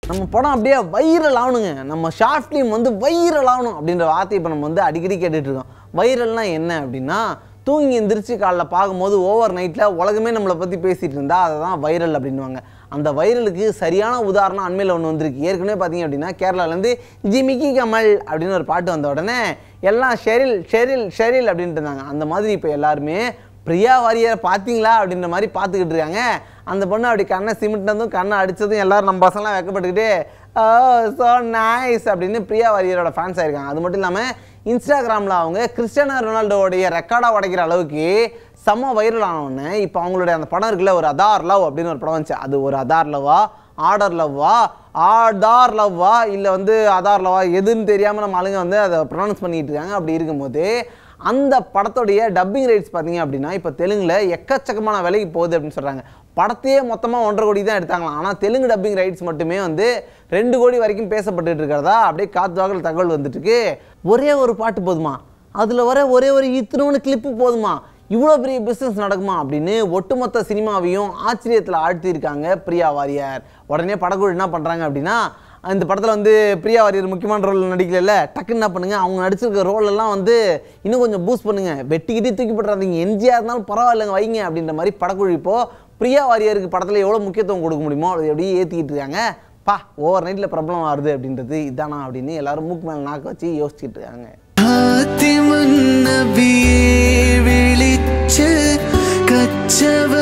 நம்ம படம் அப்படியே வைரல் ஆகணுங்க, நம்ம ஷார்ட் ஃபிலிம் வந்து வைரல் ஆகணும் அப்படின்ற வார்த்தையை இப்போ நம்ம வந்து அடிக்கடி கேட்டுட்ருக்கோம். வைரல்னால் என்ன அப்படின்னா, தூங்கி எந்திரிச்சு காலைல பார்க்கும்போது ஓவர் நைட்டில் உலகமே நம்மளை பற்றி பேசிகிட்டு இருந்தால் அதை தான் வைரல் அப்படின்வாங்க. அந்த வைரலுக்கு சரியான உதாரணம் அண்மையில் ஒன்று வந்திருக்கு. ஏற்கனவே பார்த்தீங்க அப்படின்னா கேரளாவிலேருந்து ஜிமிக்கி கமல் அப்படின்னு ஒரு பாட்டு வந்த உடனே எல்லாம் ஷெரில் ஷெரில் ஷெரில் அப்படின்ட்டு இருந்தாங்க. அந்த மாதிரி இப்போ எல்லாருமே பிரியா வாரியரை பார்த்தீங்களா அப்படின்ற மாதிரி பார்த்துக்கிட்டு இருக்காங்க. அந்த பொண்ணு அப்படி கண்ணை சிமிட்டினதும் கண்ணை அடித்ததும் எல்லோரும் நம்ம பசங்களாம் வைக்கப்பட்டுக்கிட்டு ஸோ நைஸ் அப்படின்னு பிரியா வாரியரோட ஃபேன்ஸ் ஆகிருக்காங்க. அது மட்டும் இல்லாமல் இன்ஸ்டாகிராமில் அவங்க கிறிஸ்டியானோ ரொனால்டோடைய ரெக்கார்டாக உடைக்கிற அளவுக்கு செம்ம வைரல் ஆனவுடனே இப்போ அவங்களுடைய அந்த படம் இருக்குல்ல, ஒரு அதார் லவ் அப்படின்னு ஒரு படம் வந்துச்சு. அது ஒரு அதார் லவ்வா, ஆர்டர் லவ்வா, ஆதார் லவ்வா இல்லை வந்து அதார் லவ்வா எதுன்னு தெரியாமல் நம்ம ஆளுங்க வந்து அதை ப்ரொனவுன்ஸ் பண்ணிக்கிட்டு இருக்காங்க. அப்படி இருக்கும்போது அந்த படத்தோடைய டப்பிங் ரைட்ஸ் பார்த்தீங்க அப்படின்னா இப்போ தெலுங்கில் எக்கச்சக்கமான விலைக்கு போகுது அப்படின்னு சொல்கிறாங்க. படத்தையே மொத்தமாக 1.5 கோடி தான் எடுத்தாங்களாம். ஆனால் தெலுங்கு டப்பிங் ரைட்ஸ் மட்டுமே வந்து 2 கோடி வரைக்கும் பேசப்பட்டு இருக்கிறதா அப்படியே காத்து வாக்கில் தகவல் வந்துட்டுருக்கு. ஒரே ஒரு பாட்டு போதுமா, அதில் வர ஒரே ஒரு இத்தனோன்னு கிளிப்பு போதுமா, இவ்வளோ பெரிய பிஸ்னஸ் நடக்குமா அப்படின்னு ஒட்டுமொத்த சினிமாவையும் ஆச்சரியத்தில் ஆழ்த்தியிருக்காங்க பிரியா வாரியர். உடனே படக்குழு என்ன பண்ணுறாங்க அப்படின்னா, இந்த படத்தில் வந்து பிரியா வாரியர் முக்கியமான ரோல் நடிக்கல, டக்குன்னு என்ன பண்ணுங்கள், அவங்க நடிச்சிருக்க ரோலெல்லாம் வந்து இன்னும் கொஞ்சம் பூஸ்ட் பண்ணுங்கள், வெட்டிக்கிட்டே தூக்கி போட்டுறாதீங்க, எம்ஜிஆர் இருந்தாலும் பரவாயில்லைங்க வைங்க அப்படின்ற மாதிரி படக்குழு இப்போது பிரியா வாரியருக்கு படத்தில் எவ்வளோ முக்கியத்துவம் கொடுக்க முடியுமோ அதை எப்படியே ஏற்றிக்கிட்டு இருக்காங்க. ஓவர் நைட்டில் ப்ராப்ளம் ஆகுது அப்படின்றது இதானா அப்படின்னு எல்லாரும் மூக்கு மேலே நாக்க வச்சு யோசிச்சுட்டு இருக்காங்க. கச்சவ